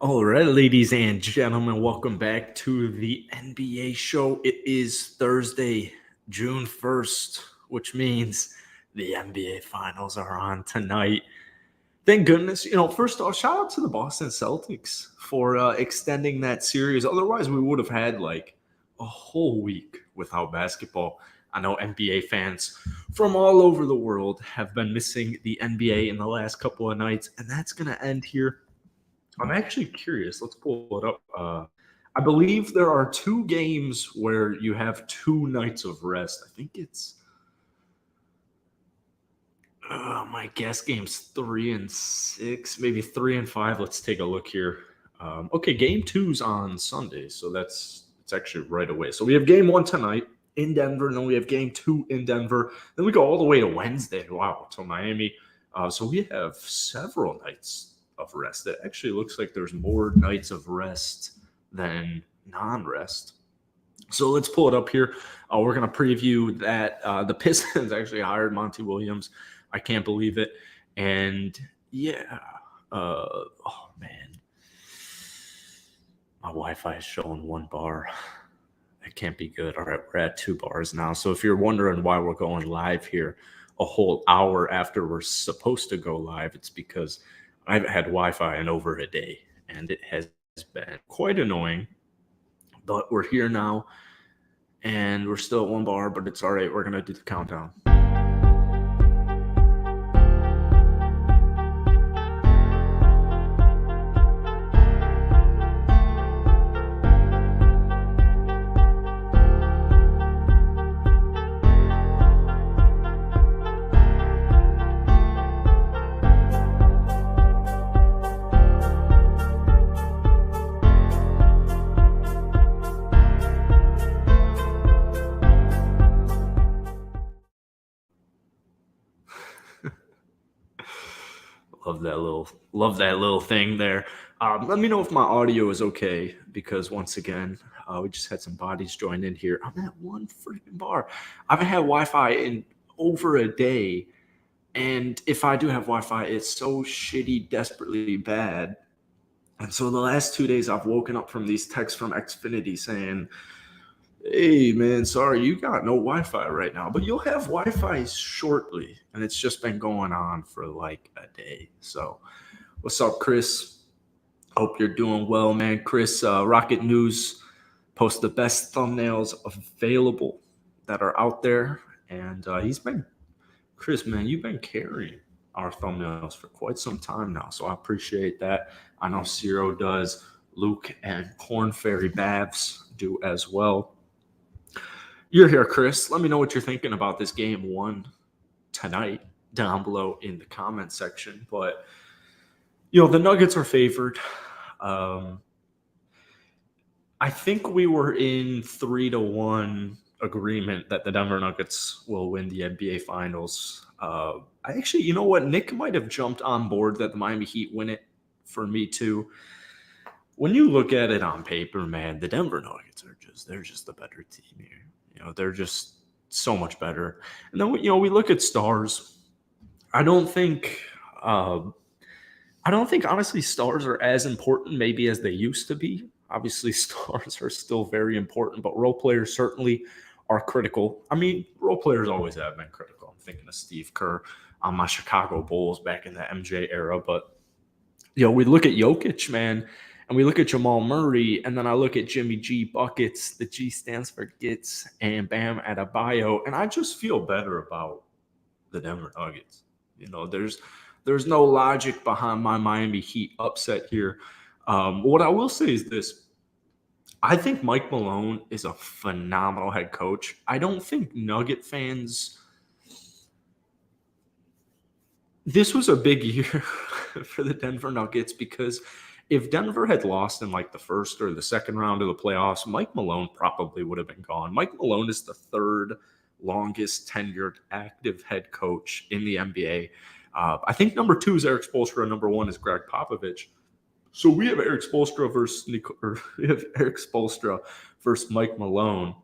All right, ladies and gentlemen, welcome back to the NBA show. It is Thursday, June 1st, which means the NBA finals are on tonight. Thank goodness. First off, shout out to the Boston Celtics for extending that series. Otherwise, we would have had like a whole week without basketball. I know NBA fans from all over the world have been missing the NBA in the last couple of nights, and that's going to end here. I'm actually curious. Let's pull it up. I believe there are two games where you have 2 nights of rest. I think it's my guess games 3 and 6, maybe 3 and 5. Let's take a look here. Okay, game two's on Sunday, so it's actually right away. So we have game one tonight in Denver, and then we have game two in Denver. Then we go all the way to Wednesday. Wow, to Miami. So we have several nights of rest. It actually looks like there's more nights of rest than non-rest. So let's pull it up here. We're going to preview that the Pistons actually hired Monty Williams. I can't believe it. And yeah, oh man, my Wi-Fi is showing 1 bar. That can't be good. All right, we're at 2 bars now. So if you're wondering why we're going live here a whole hour after we're supposed to go live, it's because I've had Wi-Fi in over a day, and it has been quite annoying. But we're here now, and we're still at 1 bar, but it's all right. We're going to do the countdown. Love that little thing there. Let me know if my audio is okay, because once again, we just had some bodies join in here. I'm at 1 freaking bar. I haven't had Wi-Fi in over a day, and if I do have Wi-Fi, it's so shitty, desperately bad. And so the last 2 days, I've woken up from these texts from Xfinity saying, "Hey man, sorry, you got no Wi-Fi right now, but you'll have Wi-Fi shortly." And it's just been going on for like a day. So what's up, Chris? Hope you're doing well, man. Chris, Rocket News posts the best thumbnails available that are out there. And Chris, man, you've been carrying our thumbnails for quite some time now. So I appreciate that. I know Cyro does. Luke and Corn Fairy Babs do as well. You're here, Chris. Let me know what you're thinking about this game one tonight down below in the comment section. But the Nuggets are favored. I think we were in 3-1 agreement that the Denver Nuggets will win the NBA Finals. You know what? Nick might have jumped on board that the Miami Heat win it for me too. When you look at it on paper, man, the Denver Nuggets they're just the better team here. They're just so much better. And then we look at stars. I don't think honestly stars are as important maybe as they used to be. Obviously, stars are still very important, but role players certainly are critical. I mean, role players always have been critical. I'm thinking of Steve Kerr on my Chicago Bulls back in the MJ era. But, we look at Jokic, man, and we look at Jamal Murray, and then I look at Jimmy G buckets. The G stands for Gits, and Bam Adebayo, and I just feel better about the Denver Nuggets. There's no logic behind my Miami Heat upset here. What I will say is this. I think Mike Malone is a phenomenal head coach. I don't think Nugget fans – this was a big year for the Denver Nuggets, because if Denver had lost in like the first or the second round of the playoffs, Mike Malone probably would have been gone. Mike Malone is the third longest tenured active head coach in the NBA. I think number 2 is Eric Spoelstra, and number 1 is Greg Popovich. So we have Eric Spoelstra versus Mike Malone.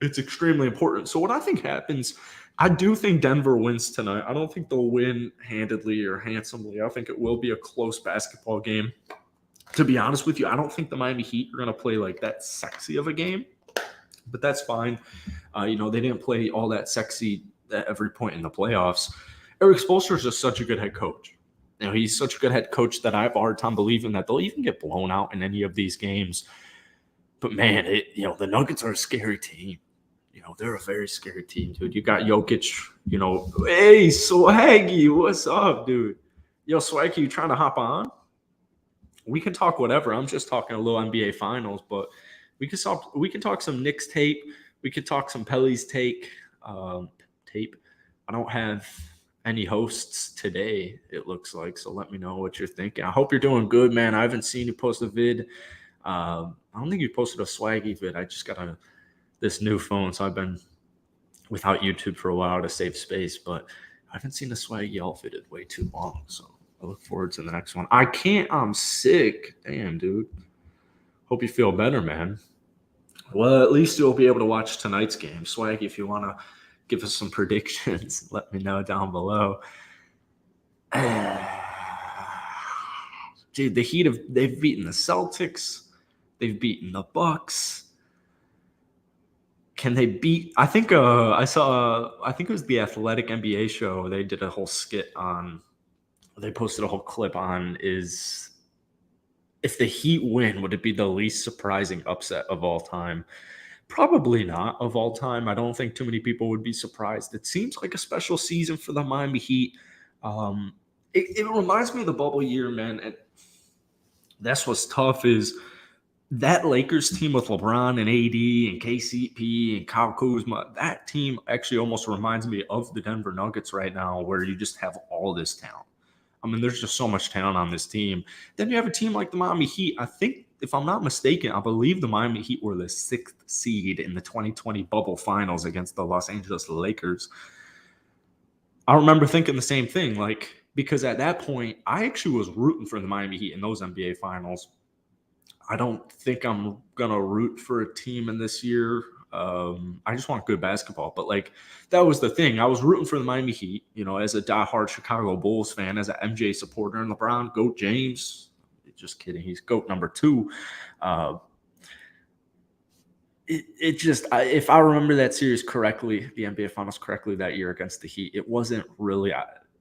It's extremely important. So what I think happens, I do think Denver wins tonight. I don't think they'll win handedly or handsomely. I think it will be a close basketball game. To be honest with you, I don't think the Miami Heat are going to play like that sexy of a game, but that's fine. They didn't play all that sexy at every point in the playoffs. Eric Spoelstra is just such a good head coach. He's such a good head coach that I have a hard time believing that they'll even get blown out in any of these games. But man, the Nuggets are a scary team. They're a very scary team, dude. You got Jokic, hey, Swaggy, what's up, dude? Yo, Swaggy, you trying to hop on? We can talk whatever. I'm just talking a little NBA Finals, but we can talk some Knicks tape. We could talk some Pelly's tape. I don't have any hosts today, it looks like, so let me know what you're thinking. I hope you're doing good, man. I haven't seen you post a vid. I don't think you posted a Swaggy vid. I just got this new phone, so I've been without YouTube for a while to save space, but I haven't seen a Swaggy outfit in way too long, so I look forward to the next one. I'm sick. Damn, dude. Hope you feel better, man. Well, at least you'll be able to watch tonight's game. Swaggy, if you want to give us some predictions, let me know down below. Dude, the Heat they've beaten the Celtics. They've beaten the Bucks. Can they beat? I think it was the Athletic NBA show. They did a whole skit on. They posted a whole clip on is if the Heat win, would it be the least surprising upset of all time? Probably not of all time. I don't think too many people would be surprised. It seems like a special season for the Miami Heat. It reminds me of the bubble year, man. And that's what's tough is that Lakers team with LeBron and AD and KCP and Kyle Kuzma, that team actually almost reminds me of the Denver Nuggets right now, where you just have all this talent. I mean, there's just so much talent on this team. Then you have a team like the Miami Heat. I think, if I'm not mistaken, I believe the Miami Heat were the 6th seed in the 2020 bubble finals against the Los Angeles Lakers. I remember thinking the same thing, because at that point, I actually was rooting for the Miami Heat in those NBA finals. I don't think I'm going to root for a team in this year. I just want good basketball. But, that was the thing. I was rooting for the Miami Heat, as a diehard Chicago Bulls fan, as an MJ supporter, and LeBron, GOAT James. Just kidding. He's GOAT number 2. If I remember that series correctly, the NBA Finals correctly that year against the Heat, it wasn't really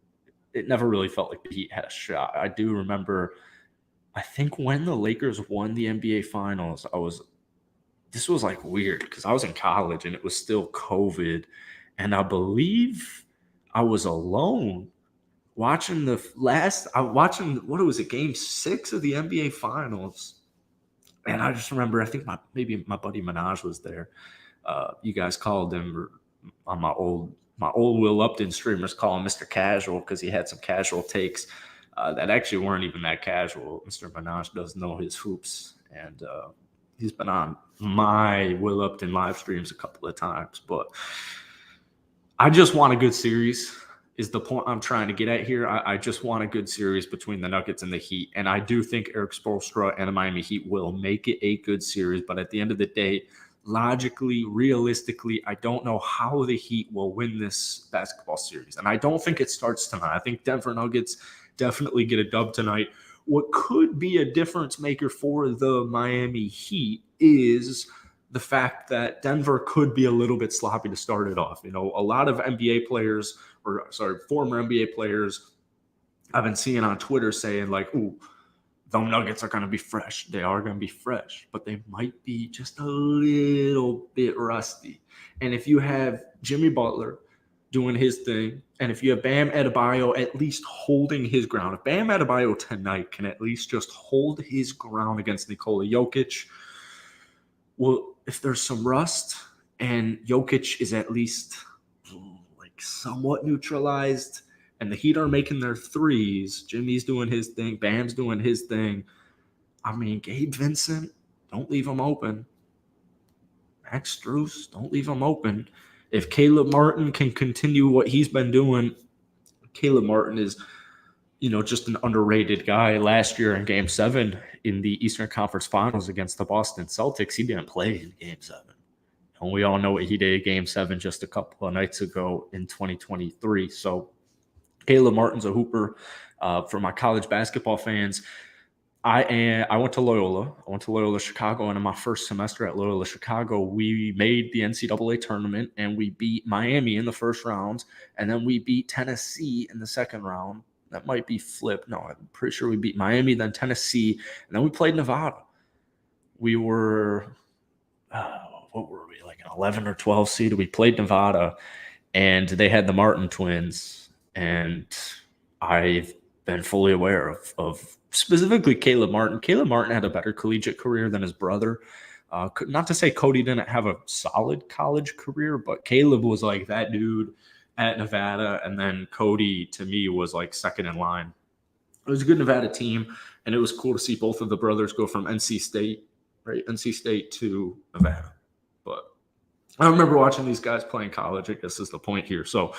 – it never really felt like the Heat had a shot. I do remember – I think when the Lakers won the NBA Finals, this was weird because I was in college and it was still COVID. And I believe I was alone watching Game 6 of the NBA Finals. And I just remember, I think maybe my buddy Minaj was there. You guys called him on my old Will Upton streamers, call him Mr. Casual because he had some casual takes. That actually weren't even that casual. Mr. Minaj does know his hoops, and he's been on my Will Upton live streams a couple of times. But I just want a good series is the point I'm trying to get at here. I just want a good series between the Nuggets and the Heat, and I do think Eric Spoelstra and the Miami Heat will make it a good series. But at the end of the day, logically, realistically, I don't know how the Heat will win this basketball series, and I don't think it starts tonight. I think Denver Nuggets definitely get a dub tonight. What could be a difference maker for the Miami Heat is the fact that Denver could be a little bit sloppy to start it off. A lot of former NBA players I've been seeing on Twitter saying ooh, the Nuggets are going to be fresh. They are going to be fresh, but they might be just a little bit rusty. And if you have Jimmy Butler doing his thing, and if you have Bam Adebayo at least holding his ground, if Bam Adebayo tonight can at least just hold his ground against Nikola Jokic, well, if there's some rust and Jokic is at least somewhat neutralized and the Heat are making their threes, Jimmy's doing his thing, Bam's doing his thing, I mean, Gabe Vincent, don't leave him open. Max Strus, don't leave him open. If Caleb Martin can continue what he's been doing, Caleb Martin is, just an underrated guy. Last year in Game 7 in the Eastern Conference Finals against the Boston Celtics, he didn't play in Game 7. And we all know what he did in Game 7 just a couple of nights ago in 2023. So Caleb Martin's a hooper. For my college basketball fans, I went to Loyola. I went to Loyola Chicago, and in my first semester at Loyola Chicago, we made the NCAA tournament, and we beat Miami in the first round, and then we beat Tennessee in the second round. That might be flipped. No, I'm pretty sure we beat Miami, then Tennessee, and then we played Nevada. We were, what were we, like an 11 or 12 seed? We played Nevada, and they had the Martin twins, and I've been fully aware of specifically Caleb Martin. Caleb Martin had a better collegiate career than his brother. Not to say Cody didn't have a solid college career, but Caleb was like that dude at Nevada, and then Cody to me was like second in line. It was a good Nevada team, and it was cool to see both of the brothers go from NC State, right, NC State to Nevada. But I remember watching these guys playing college, I guess is the point here. So,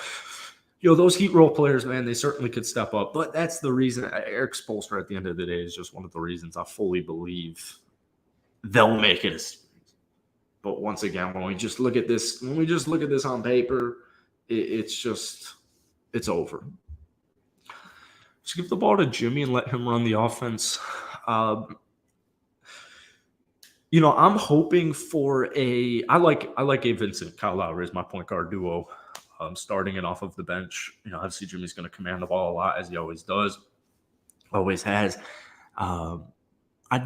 those Heat role players, man, they certainly could step up. But that's the reason Eric Spoelstra at the end of the day is just one of the reasons I fully believe they'll make it a series. But once again, when we just look at this on paper, it's over. Just give the ball to Jimmy and let him run the offense. I'm hoping for I like Gabe Vincent, Kyle Lowry is my point guard duo. Starting it off of the bench. Obviously Jimmy's going to command the ball a lot, as he always does, always has. I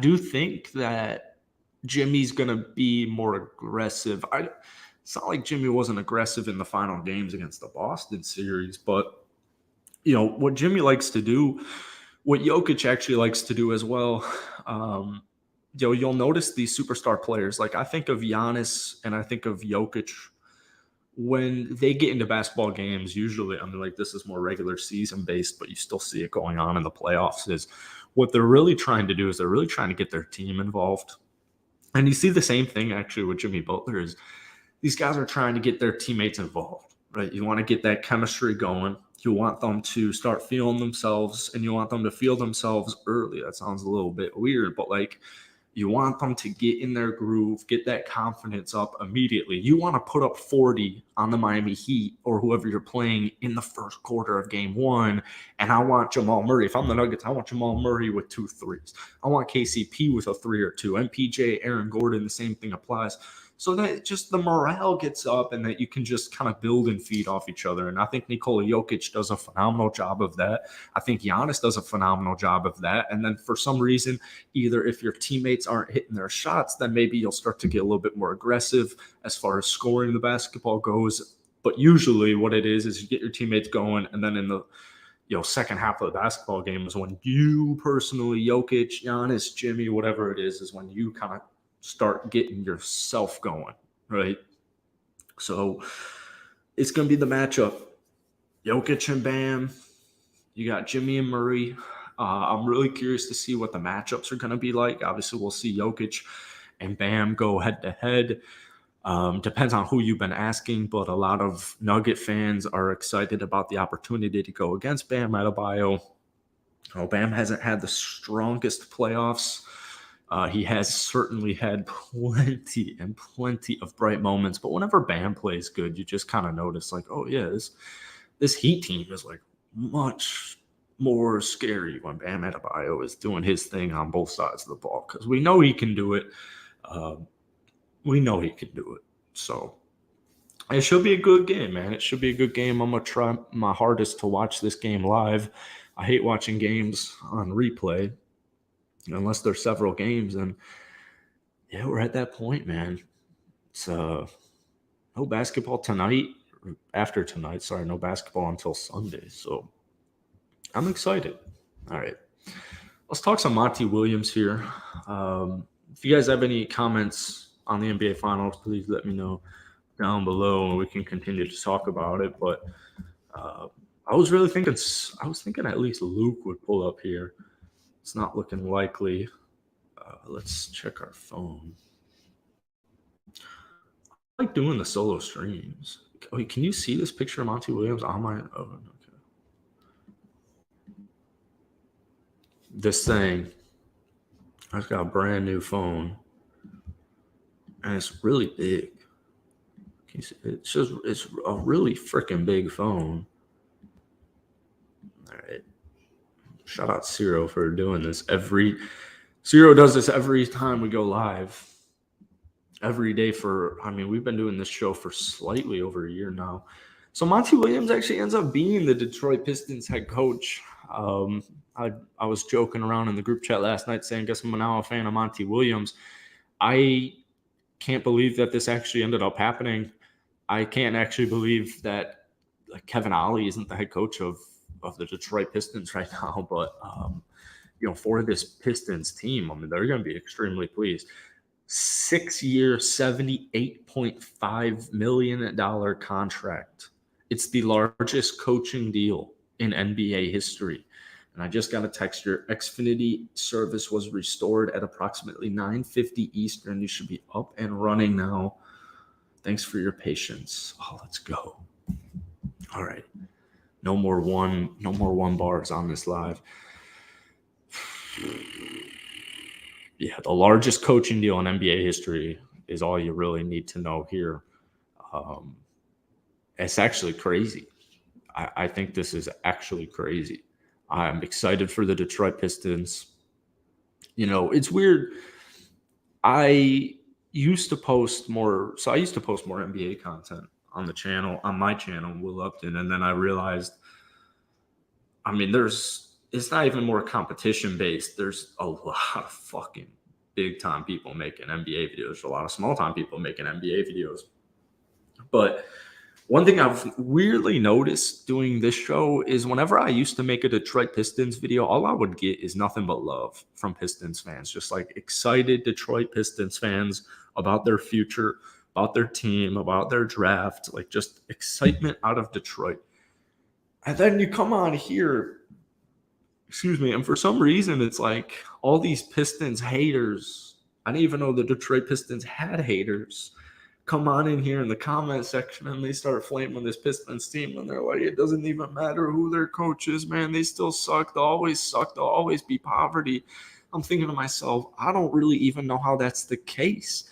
do think that Jimmy's going to be more aggressive. It's not like Jimmy wasn't aggressive in the final games against the Boston series, but what Jimmy likes to do, what Jokic actually likes to do as well. You'll notice these superstar players. Like I think of Giannis and I think of Jokic. When they get into basketball games, usually, this is more regular season based, but you still see it going on in the playoffs, is what they're really trying to do is they're really trying to get their team involved. And you see the same thing actually with Jimmy Butler is these guys are trying to get their teammates involved, right? You want to get that chemistry going. You want them to start feeling themselves, and you want them to feel themselves early. That sounds a little bit weird, but you want them to get in their groove, get that confidence up immediately. You want to put up 40 on the Miami Heat or whoever you're playing in the first quarter of game one. And I want Jamal Murray. If I'm the Nuggets, I want Jamal Murray with 2 threes. I want KCP with a 3 or 2. MPJ, Aaron Gordon, the same thing applies. So that just the morale gets up and that you can just kind of build and feed off each other. And I think Nikola Jokic does a phenomenal job of that. I think Giannis does a phenomenal job of that. And then for some reason, either if your teammates aren't hitting their shots, then maybe you'll start to get a little bit more aggressive as far as scoring the basketball goes. But usually what it is you get your teammates going, and then in the second half of the basketball game is when you personally, Jokic, Giannis, Jimmy, whatever it is when you kind of start getting yourself going, right? So it's going to be the matchup. Jokic and Bam. You got Jimmy and Murray. I'm really curious to see what the matchups are going to be like. Obviously, we'll see Jokic and Bam go head-to-head. Depends on who you've been asking, but a lot of Nugget fans are excited about the opportunity to go against Bam Adebayo. Bam hasn't had the strongest playoffs. He has certainly had plenty of bright moments, but whenever Bam plays good, you just kind of notice this Heat team is much more scary when Bam Adebayo is doing his thing on both sides of the ball, because we know he can do it. So it should be a good game, man. It should be a good game. I'm going to try my hardest to watch this game live. I hate watching games on replay unless there's several games. And we're at that point, man. It's no basketball tonight. After tonight, no basketball until Sunday. So I'm excited. All right. Let's talk some Monty Williams here. If you guys have any comments on the NBA Finals, please let me know down below and we can continue to talk about it. But I was thinking at least Luke would pull up here. It's not looking likely. Let's check our phone. I like doing the solo streams. Wait, can you see this picture of Monty Williams on my? Oh, okay. This thing. I've got a brand new phone, and it's really big. Can you see? It's a really freaking big phone. All right. Shout out Cyro for doing this every Cyro does this every time we go live. Every day we've been doing this show for slightly over a year now. So Monty Williams actually ends up being the Detroit Pistons head coach. I was joking around in the group chat last night saying, guess I'm now a fan of Monty Williams. I can't believe that this actually ended up happening. I can't actually believe that Kevin Ollie isn't the head coach of the Detroit Pistons right now. But, for this Pistons team, they're going to be extremely pleased. 6-year, $78.5 million contract. It's the largest coaching deal in NBA history. And I just got a text. Your Xfinity service was restored at approximately 9:50 Eastern. You should be up and running now. Thanks for your patience. Oh, let's go. All right. No more one bars on this live. Yeah, the largest coaching deal in NBA history is all you really need to know here. It's actually crazy. I think this is actually crazy. I'm excited for the Detroit Pistons. It's weird. I used to post more NBA content on my channel, Will Upton, and then I realized, it's not even more competition based. There's a lot of fucking big time people making NBA videos. There's a lot of small time people making NBA videos. But one thing I've weirdly noticed doing this show is whenever I used to make a Detroit Pistons video, all I would get is nothing but love from Pistons fans, just like excited Detroit Pistons fans about their future, about their team, about their draft, like just excitement out of Detroit. And then you come on here, and for some reason it's like all these Pistons haters, I didn't even know the Detroit Pistons had haters, come on in here in the comment section and they start flaming this Pistons team, and they're like, it doesn't even matter who their coach is, man. They still suck. They'll always suck. They'll always be poverty. I'm thinking to myself, I don't really even know how that's the case.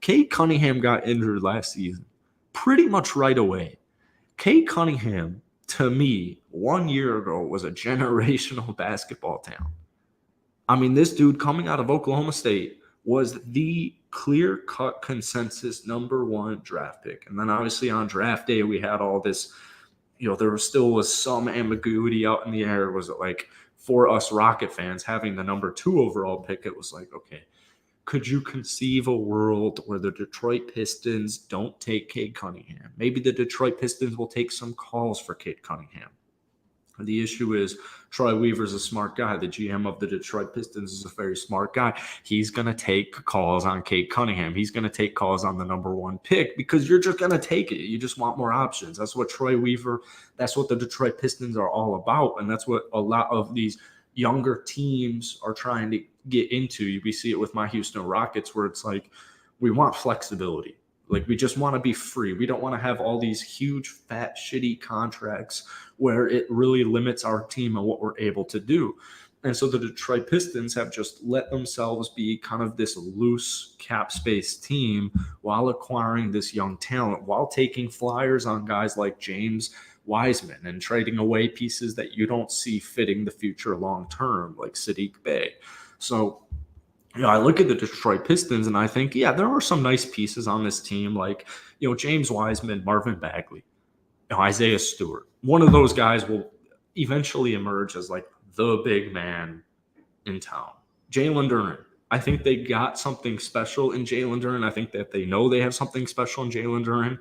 Cade Cunningham got injured last season pretty much right away. Cade Cunningham, to me, 1 year ago, was a generational basketball talent. This dude coming out of Oklahoma State was the clear-cut consensus number one draft pick. And then obviously on draft day, we had all this, there still was some ambiguity out in the air. Was it like, for us Rocket fans having the number 2 overall pick, it was like, okay, could you conceive a world where the Detroit Pistons don't take Cade Cunningham? Maybe the Detroit Pistons will take some calls for Cade Cunningham. The issue is Troy Weaver's a smart guy. The GM of the Detroit Pistons is a very smart guy. He's going to take calls on Cade Cunningham. He's going to take calls on the number 1 pick because you're just going to take it. You just want more options. That's what that's what the Detroit Pistons are all about. And that's what a lot of these younger teams are trying to get into. We see it with my Houston Rockets, where it's like, we want flexibility. Like, we just want to be free. We don't want to have all these huge, fat, shitty contracts where it really limits our team and what we're able to do. And so the Detroit Pistons have just let themselves be kind of this loose cap space team while acquiring this young talent, while taking flyers on guys like James Wiseman and trading away pieces that you don't see fitting the future long term, like Sadiq Bey. So I look at the Detroit Pistons and I think, yeah, there are some nice pieces on this team, like, James Wiseman, Marvin Bagley, Isaiah Stewart. One of those guys will eventually emerge as like the big man in town. Jalen Duren. I think they got something special in Jalen Duren. I think that they know they have something special in Jalen Duren.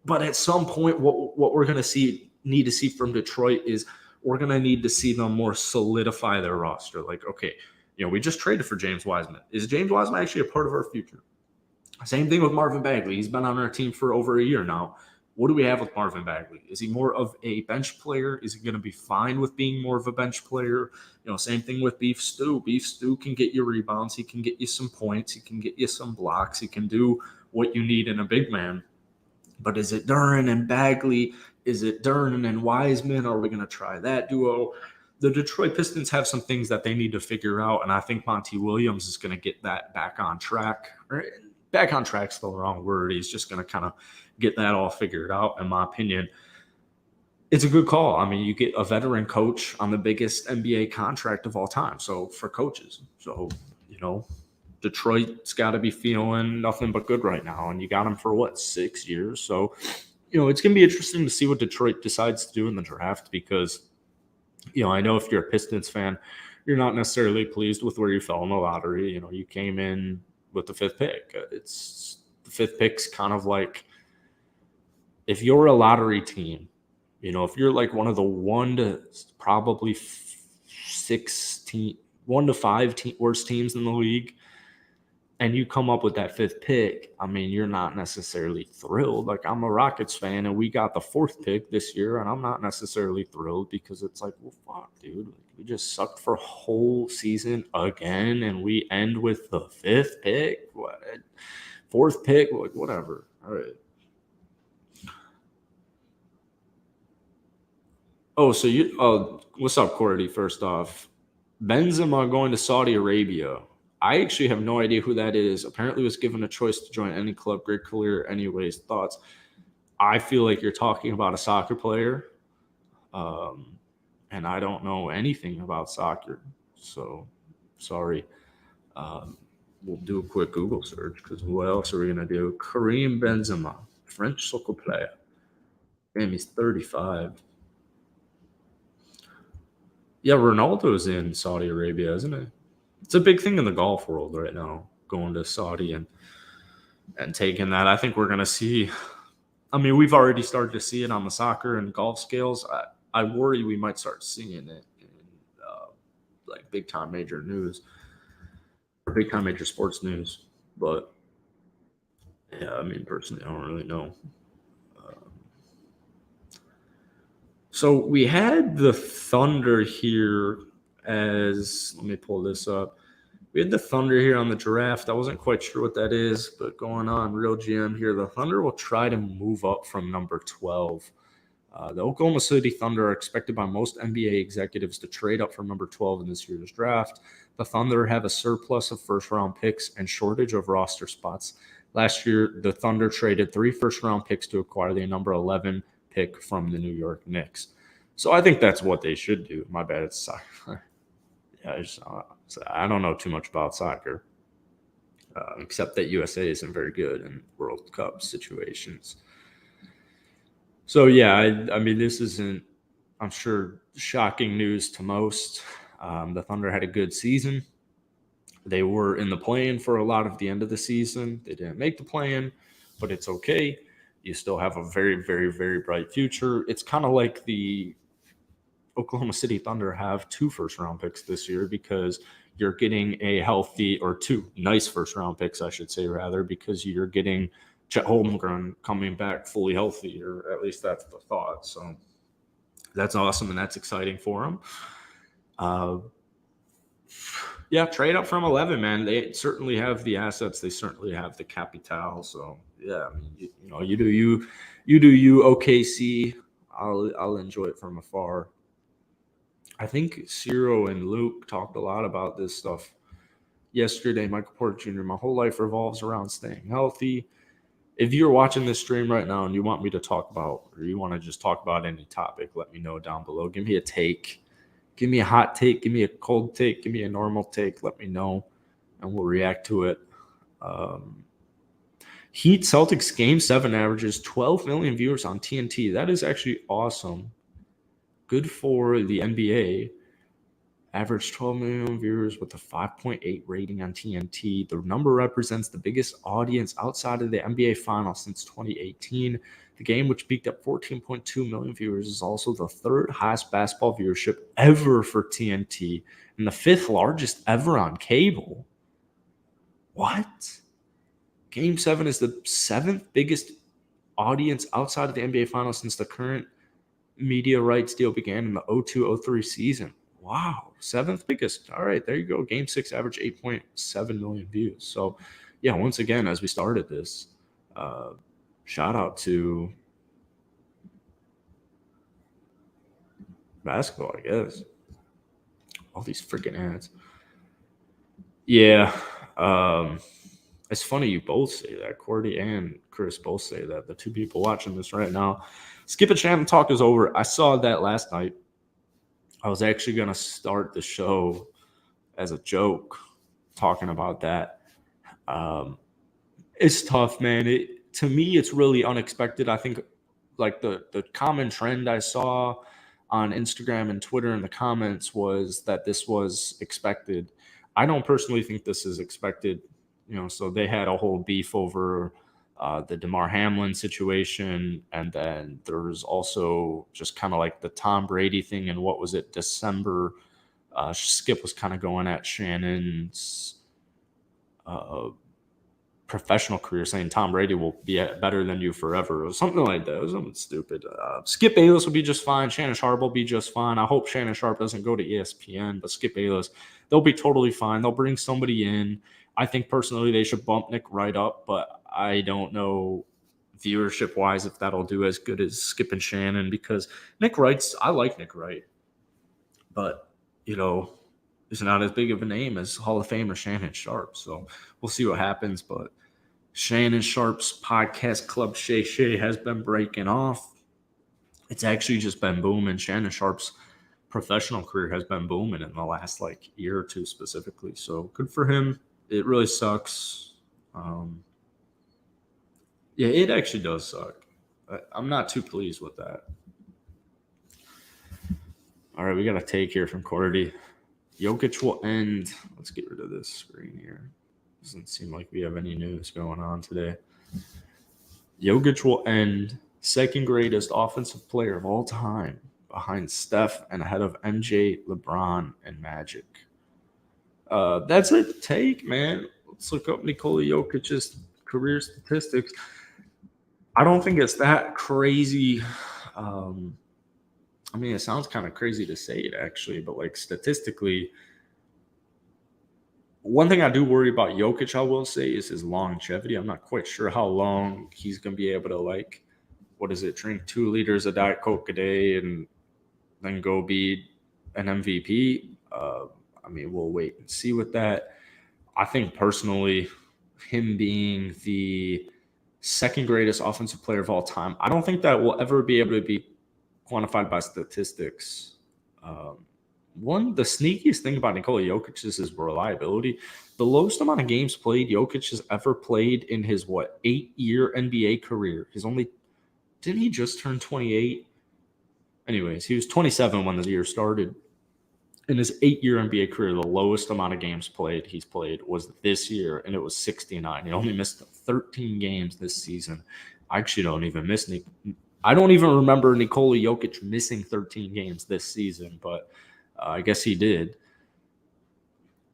But at some point, what we're going to need to see from Detroit is we're going to need to see them more solidify their roster. Like, okay, we just traded for James Wiseman. Is James Wiseman actually a part of our future? Same thing with Marvin Bagley. He's been on our team for over a year now. What do we have with Marvin Bagley? Is he more of a bench player? Is he going to be fine with being more of a bench player? Same thing with Beef Stew. Beef Stew can get you rebounds. He can get you some points. He can get you some blocks. He can do what you need in a big man. But is it Duren and Bagley? Is it Duren and Wiseman? Are we going to try that duo? The Detroit Pistons have some things that they need to figure out, and I think Monty Williams is going to get that back on track. Back on track's the wrong word. He's just going to kind of get that all figured out, in my opinion. it's a good call. I mean, you get a veteran coach on the biggest NBA contract of all time. So for coaches, so you know, Detroit's got to be feeling nothing but good right now, and you got him for what 6 years. So it's gonna be interesting to see what Detroit decides to do in the draft because I know if you're a Pistons fan, you're not necessarily pleased with where you fell in the lottery. You came in with the fifth pick. It's the fifth pick's kind of like if you're a lottery team, if you're like one of the one to probably 16, 1 to 5 worst teams in the league, and you come up with that fifth pick, I mean, you're not necessarily thrilled. Like, I'm a Rockets fan, and we got the fourth pick this year, and I'm not necessarily thrilled because it's like, well, fuck, dude. We just sucked for a whole season again, and we end with the fifth pick? What? Fourth pick? Like, whatever. All right. Oh, so what's up, Cordy? First off, Benzema going to Saudi Arabia. I actually have no idea who that is. Apparently was given a choice to join any club. Great career. Anyways, thoughts? I feel like you're talking about a soccer player, and I don't know anything about soccer. So, sorry. We'll do a quick Google search because what else are we going to do? Karim Benzema, French soccer player. Damn, he's 35. Yeah, Ronaldo's in Saudi Arabia, isn't it? It's a big thing in the golf world right now, going to Saudi and taking that. I think we're going to see. I mean, we've already started to see it on the soccer and golf scales. I worry we might start seeing it in like big time major news or big time major sports news. But yeah, I mean, personally, I don't really know. So we had the Thunder here as, let me pull this up. We had the Thunder here on the draft. I wasn't quite sure what that is, but going on Real GM here, the Thunder will try to move up from number 12. The Oklahoma City Thunder are expected by most NBA executives to trade up from number 12 in this year's draft. The Thunder have a surplus of first-round picks and shortage of roster spots. Last year, the Thunder traded 3 first-round picks to acquire the number 11 pick from the New York Knicks. So I think that's what they should do. My bad, it's soccer. Yeah, I don't know too much about soccer, except that USA isn't very good in World Cup situations. So yeah, I mean, this isn't, I'm sure, shocking news to most. The Thunder had a good season. They were in the play-in for a lot of the end of the season. They didn't make the play-in, but it's okay. You still have a very, very, very bright future. It's kind of like the Oklahoma City Thunder have 2 first-round picks this year because you're getting a healthy, or 2 nice first-round picks, I should say, rather, because you're getting Chet Holmgren coming back fully healthy, or at least that's the thought. So that's awesome, and that's exciting for him. Yeah, trade up from 11, man. They certainly have the assets. They certainly have the capital. So yeah, I mean, you do you, OKC. I'll enjoy it from afar. I think Cyro and Luke talked a lot about this stuff yesterday. Michael Porter Jr. My whole life revolves around staying healthy. If you're watching this stream right now and you want me to talk about, or you want to just talk about any topic, let me know down below. Give me a take. Give me a hot take. Give me a cold take. Give me a normal take. Let me know, and we'll react to it. Heat Celtics Game 7 averages 12 million viewers on TNT. That is actually awesome. Good for the NBA. Average 12 million viewers with a 5.8 rating on TNT. The number represents the biggest audience outside of the NBA Finals since 2018. The game, which peaked at 14.2 million viewers, is also the 3rd highest basketball viewership ever for TNT and the 5th largest ever on cable. What? Game 7 is the 7th biggest audience outside of the NBA Finals since the current media rights deal began in the 02-03 season. Wow, 7th biggest. All right, there you go. Game 6 averaged 8.7 million views. So, yeah, once again, as we started this, shout out to basketball, I guess. All these freaking ads. Yeah, it's funny you both say that. Cordy and Chris both say that. The 2 people watching this right now. Skip and Shannon talk is over. I saw that last night. I was actually going to start the show as a joke talking about that. It's tough, man. To me, it's really unexpected. I think like the common trend I saw on Instagram and Twitter in the comments was that this was expected. I don't personally think this is expected. So they had a whole beef over the DeMar Hamlin situation, and then there's also just kind of like the Tom Brady thing. And what was it, December? Skip was kind of going at Shannon's professional career, saying Tom Brady will be better than you forever, or something like that. It was something stupid. Skip Bayless will be just fine. Shannon Sharp will be just fine. I hope Shannon Sharp doesn't go to ESPN, but Skip Bayless, they'll be totally fine. They'll bring somebody in. I think personally they should bump Nick Wright up, but I don't know viewership wise if that'll do as good as Skip and Shannon, because I like Nick Wright, but he's not as big of a name as Hall of Famer Shannon Sharp. So we'll see what happens. But Shannon Sharp's podcast club Shay has been breaking off. It's actually just been booming. Shannon Sharp's professional career has been booming in the last year or two specifically. So good for him. It really sucks. Yeah, it actually does suck. I'm not too pleased with that. All right, we got a take here from Cordy. Jokic will end. Let's get rid of this screen here. Doesn't seem like we have any news going on today. Jokic will end second greatest offensive player of all time, behind Steph and ahead of MJ, LeBron, and Magic. That's a take, man. Let's look up Nikola Jokic's career statistics. I don't think it's that crazy. It sounds kind of crazy to say it, actually, but statistically, one thing I do worry about Jokic, I will say, is his longevity. I'm not quite sure how long he's going to be able to, drink 2 liters of Diet Coke a day and then go be an MVP. We'll wait and see with that. I think personally, him being the second greatest offensive player of all time, I don't think that will ever be able to be quantified by statistics. The sneakiest thing about Nikola Jokic is his reliability. The lowest amount of games played Jokic has ever played in his 8-year NBA career. Didn't he just turn 28? Anyways, he was 27 when the year started. In his 8-year NBA career, the lowest amount of games he's played was this year, and it was 69. He only missed 13 games this season. I actually don't even remember Nikola Jokic missing 13 games this season, but I guess he did.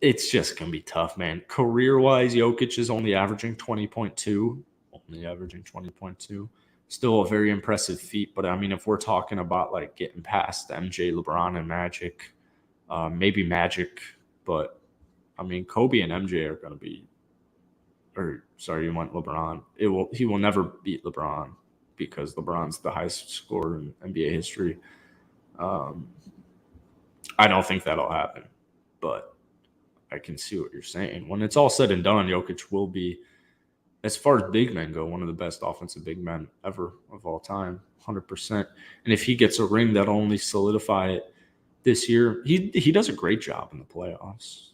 It's just going to be tough, man. Career-wise, Jokic is only averaging 20.2. Still a very impressive feat, but if we're talking about getting past MJ, LeBron, and Magic, maybe Magic, but Kobe and MJ are going to be, you went LeBron. He will never beat LeBron because LeBron's the highest scorer in NBA history. I don't think that'll happen, but I can see what you're saying. When it's all said and done, Jokic will be, as far as big men go, one of the best offensive big men ever of all time, 100%. And if he gets a ring, that'll only solidify it. This year, he does a great job in the playoffs.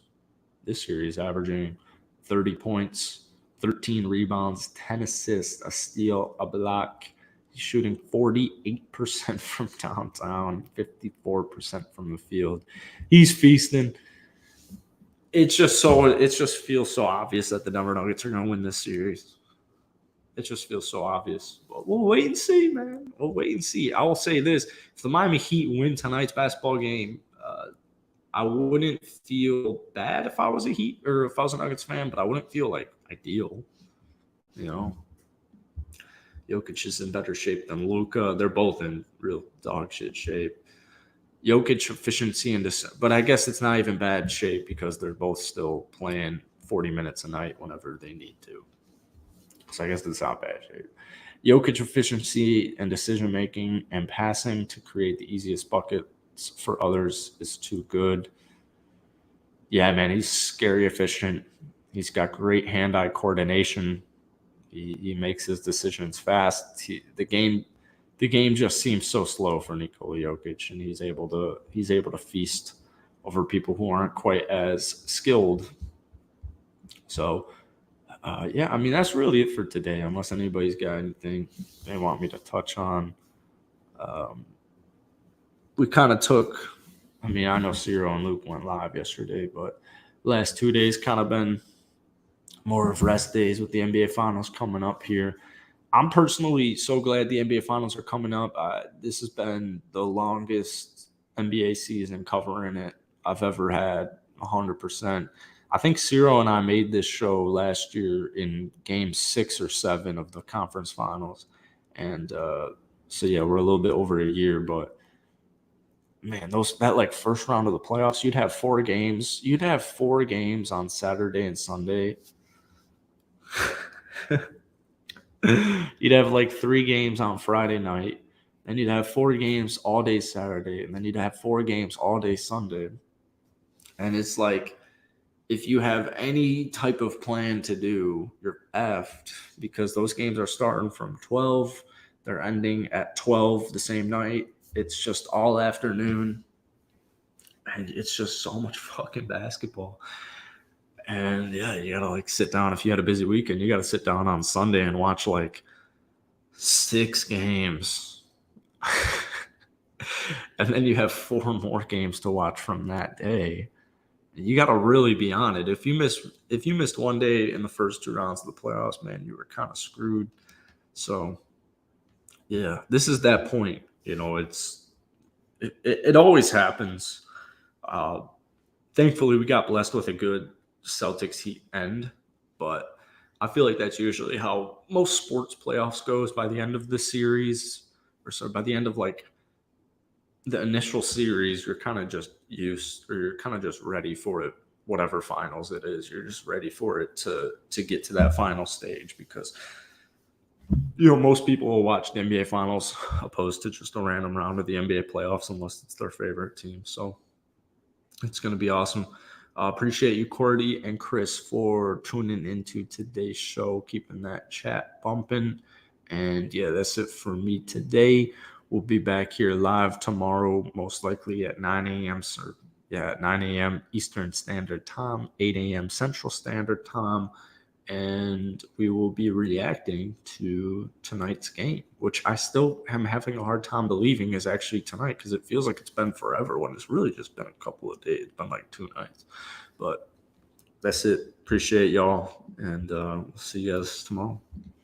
This year, he's averaging 30 points, 13 rebounds, 10 assists, a steal, a block. He's shooting 48% from downtown, 54% from the field. He's feasting. It just feels so obvious that the Denver Nuggets are going to win this series. It just feels so obvious. But we'll wait and see, man. We'll wait and see. I will say this. If the Miami Heat win tonight's basketball game, I wouldn't feel bad if I was a Heat or if I was a Nuggets fan, but I wouldn't feel ideal. Jokic is in better shape than Luka. They're both in real dog shit shape. Jokic efficiency but I guess it's not even bad shape because they're both still playing 40 minutes a night whenever they need to. So I guess it's not bad shape. Jokic efficiency and decision-making and passing to create the easiest buckets for others is too good. Yeah, man, he's scary efficient. He's got great hand-eye coordination. He makes his decisions fast. The game the game just seems so slow for Nikola Jokic, and he's able to feast over people who aren't quite as skilled. So yeah, I mean that's really it for today. Unless anybody's got anything they want me to touch on, um, we kind of took. I mean, I know Ciro and Luke went live yesterday, but last 2 days kind of been more of rest days with the NBA Finals coming up here. I'm personally so glad the NBA Finals are coming up. This has been the longest NBA season covering it I've ever had, 100%. I think Ciro and I made this show last year in game 6 or 7 of the conference finals. And so, yeah, we're a little bit over a year, but man, that like first round of the playoffs, you'd have 4 games. You'd have 4 games on Saturday and Sunday. You'd have like 3 games on Friday night, then you'd have 4 games all day Saturday, and then you'd have 4 games all day Sunday. And it's like, if you have any type of plan to do, you're effed because those games are starting from 12. They're ending at 12 the same night. It's just all afternoon. And it's just so much fucking basketball. And yeah, you gotta like sit down. If you had a busy weekend, you gotta sit down on Sunday and watch like 6 games. And then you have 4 more games to watch from that day. You got to really be on it. If you missed one day in the first 2 rounds of the playoffs, man, you were kind of screwed. So yeah, this is that point. It always happens. Uh, Thankfully, we got blessed with a good Celtics Heat end, but I feel like that's usually how most sports playoffs goes by the end of the series, or so by the end of like the initial series, you're kind of just used, or you're kind of just ready for it. Whatever finals it is, you're just ready for it to get to that final stage because most people will watch the NBA finals opposed to just a random round of the NBA playoffs unless it's their favorite team. So it's going to be awesome. Appreciate you, Cordy and Chris, for tuning into today's show, keeping that chat bumping. And yeah, that's it for me today. We'll be back here live tomorrow, most likely at 9 a.m. At 9 a.m. Eastern Standard Time, 8 a.m. Central Standard Time. And we will be reacting to tonight's game, which I still am having a hard time believing is actually tonight because it feels like it's been forever when it's really just been a couple of days. It's been like 2 nights. But that's it. Appreciate y'all, and we'll see you guys tomorrow.